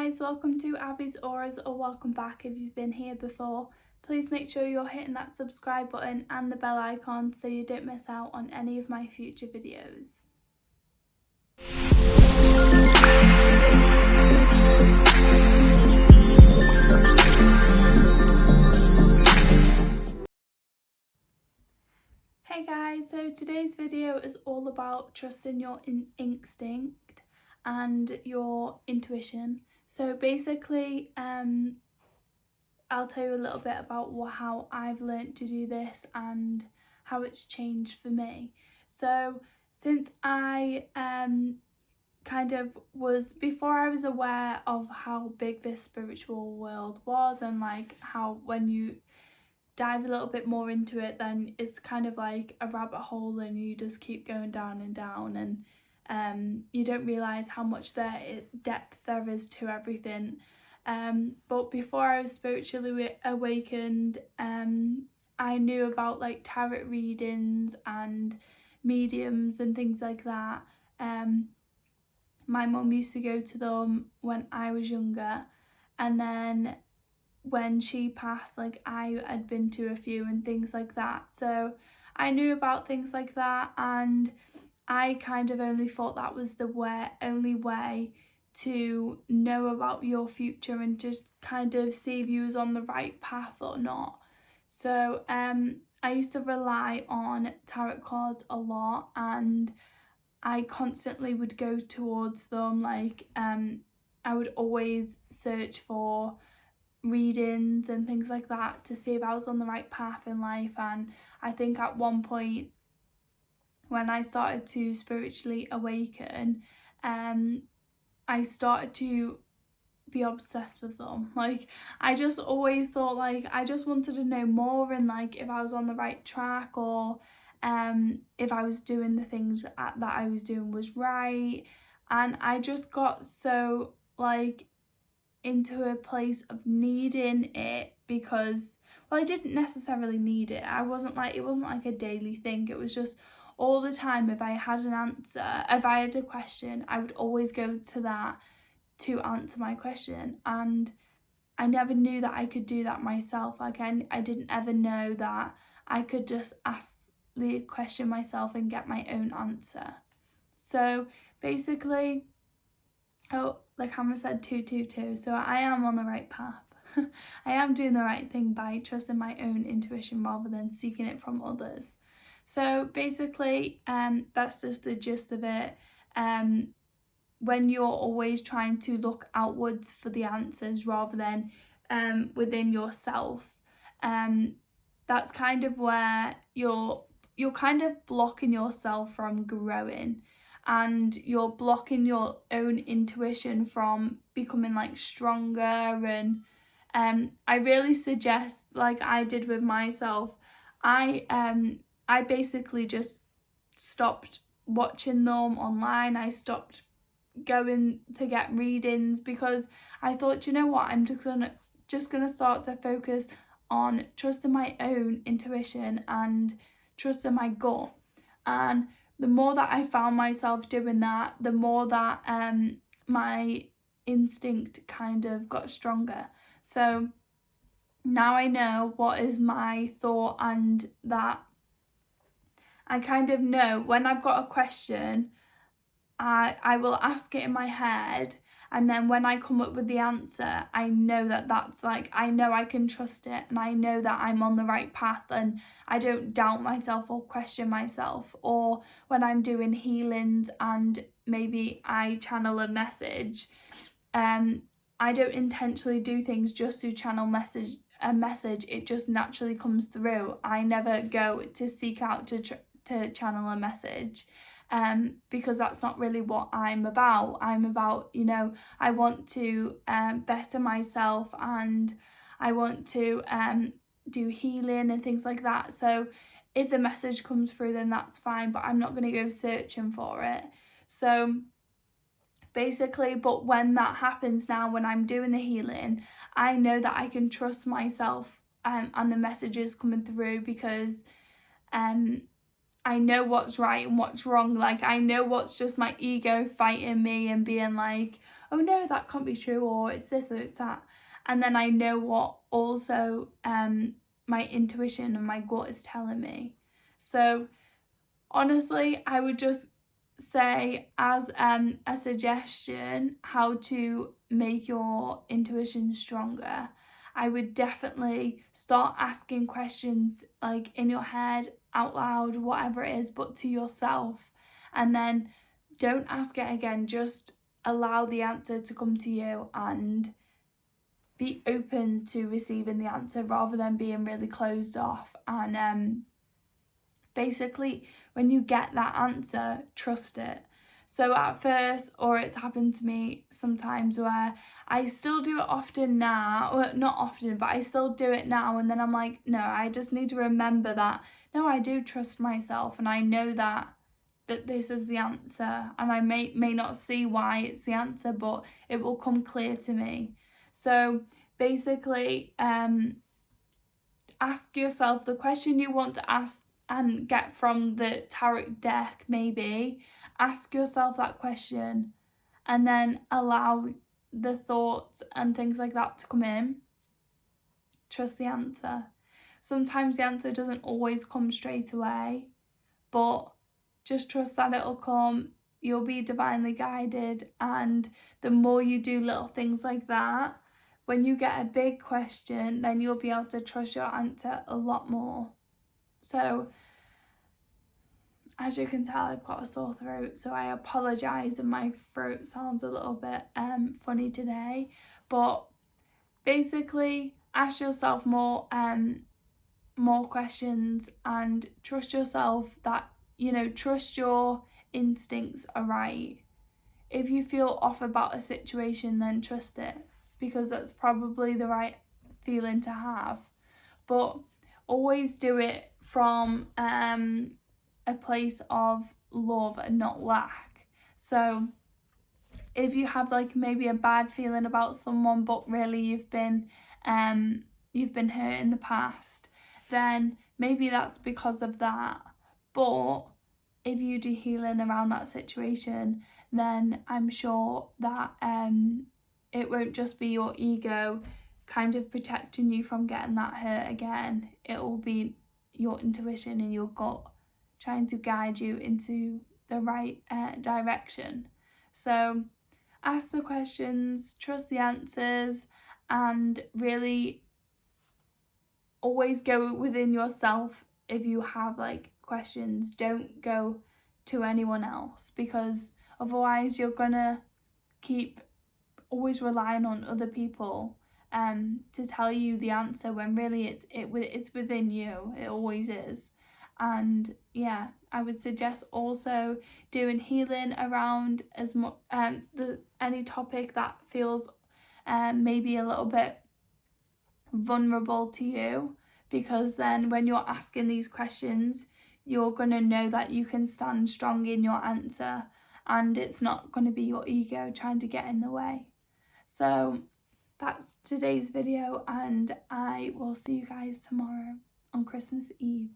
guys, welcome to Abbie's Auras, or welcome back if you've been here before. Please make sure you're hitting that subscribe button and the bell icon so you don't miss out on any of my future videos. Hey guys, so today's video is all about trusting your instinct and your intuition. So basically, I'll tell you a little bit about how I've learnt to do this and how it's changed for me. So since I before I was aware of how big this spiritual world was, and like how when you dive a little bit more into it, then it's kind of like a rabbit hole and you just keep going down and down, and you don't realise how much depth there is to everything. But before I was spiritually awakened, I knew about like tarot readings and mediums and things like that. My mum used to go to them when I was younger, and then when she passed, like I had been to a few and things like that. So I knew about things like that, and I kind of only thought that was the only way to know about your future and just kind of see if you was on the right path or not. So I used to rely on tarot cards a lot, and I constantly would go towards them. Like I would always search for readings and things like that to see if I was on the right path in life. And I think at one point when I started to spiritually awaken, I started to be obsessed with them. Like I just always thought like I just wanted to know more, and like if I was on the right track, or if I was doing the things that I was doing was right. And I just got so like into a place of needing it, because well, I didn't necessarily need it. It wasn't like a daily thing. It was just all the time. If I had an answer, if I had a question, I would always go to that to answer my question. And I never knew that I could do that myself. Like I didn't ever know that I could just ask the question myself and get my own answer. So basically, like Hannah said, 222. So I am on the right path. I am doing the right thing by trusting my own intuition rather than seeking it from others. So basically, that's just the gist of it. When you're always trying to look outwards for the answers rather than within yourself, that's kind of where you're kind of blocking yourself from growing, and you're blocking your own intuition from becoming like stronger. And I really suggest, like I did with myself, I basically just stopped watching them online. I stopped going to get readings because I thought, you know what, I'm just gonna start to focus on trusting my own intuition and trusting my gut. And the more that I found myself doing that, the more that my instinct kind of got stronger. So now I know what is my thought, and that I kind of know when I've got a question, I will ask it in my head, and then when I come up with the answer, I know that that's like, I know I can trust it, and I know that I'm on the right path, and I don't doubt myself or question myself. Or when I'm doing healings and maybe I channel a message, I don't intentionally do things just to channel a message. It just naturally comes through. I never go to seek out to channel a message. Because that's not really what I'm about. I'm about, you know, I want to better myself, and I want to do healing and things like that. So if the message comes through, then that's fine, but I'm not going to go searching for it. So basically, but when that happens now, when I'm doing the healing, I know that I can trust myself and the messages coming through, because I know what's right and what's wrong. Like, I know what's just my ego fighting me and being like, oh no, that can't be true, or it's this or it's that. And then I know what also my intuition and my gut is telling me. So honestly, I would just say, as a suggestion how to make your intuition stronger, I would definitely start asking questions like in your head, out loud, whatever it is, but to yourself. And then don't ask it again, just allow the answer to come to you and be open to receiving the answer rather than being really closed off. And basically, when you get that answer, trust it. So at first, or it's happened to me sometimes where I still do it often now, or not often, but I still do it now, and then I'm like, no, I just need to remember that, no, I do trust myself, and I know that this is the answer, and I may not see why it's the answer, but it will come clear to me. So basically, ask yourself the question you want to ask and get from the tarot deck. Maybe ask yourself that question and then allow the thoughts and things like that to come in. Trust the answer. Sometimes the answer doesn't always come straight away, but just trust that it'll come. You'll be divinely guided, and the more you do little things like that, when you get a big question, then you'll be able to trust your answer a lot more. So, as you can tell, I've got a sore throat, so I apologise if my throat sounds a little bit funny today. But basically, ask yourself more questions and trust yourself that, trust your instincts are right. If you feel off about a situation, then trust it, because that's probably the right feeling to have. But always do it from a place of love and not lack. So if you have like maybe a bad feeling about someone, but really you've been hurt in the past, then maybe that's because of that. But if you do healing around that situation, then I'm sure that it won't just be your ego kind of protecting you from getting that hurt again. It will be your intuition and your gut trying to guide you into the right direction. So ask the questions, trust the answers, and really always go within yourself. If you have like questions, don't go to anyone else, because otherwise you're gonna keep always relying on other people to tell you the answer, when really it's within you. It always is. And yeah, I would suggest also doing healing around as much any topic that feels maybe a little bit vulnerable to you, because then when you're asking these questions, you're gonna know that you can stand strong in your answer, and it's not going to be your ego trying to get in the way. So that's today's video, and I will see you guys tomorrow on Christmas Eve.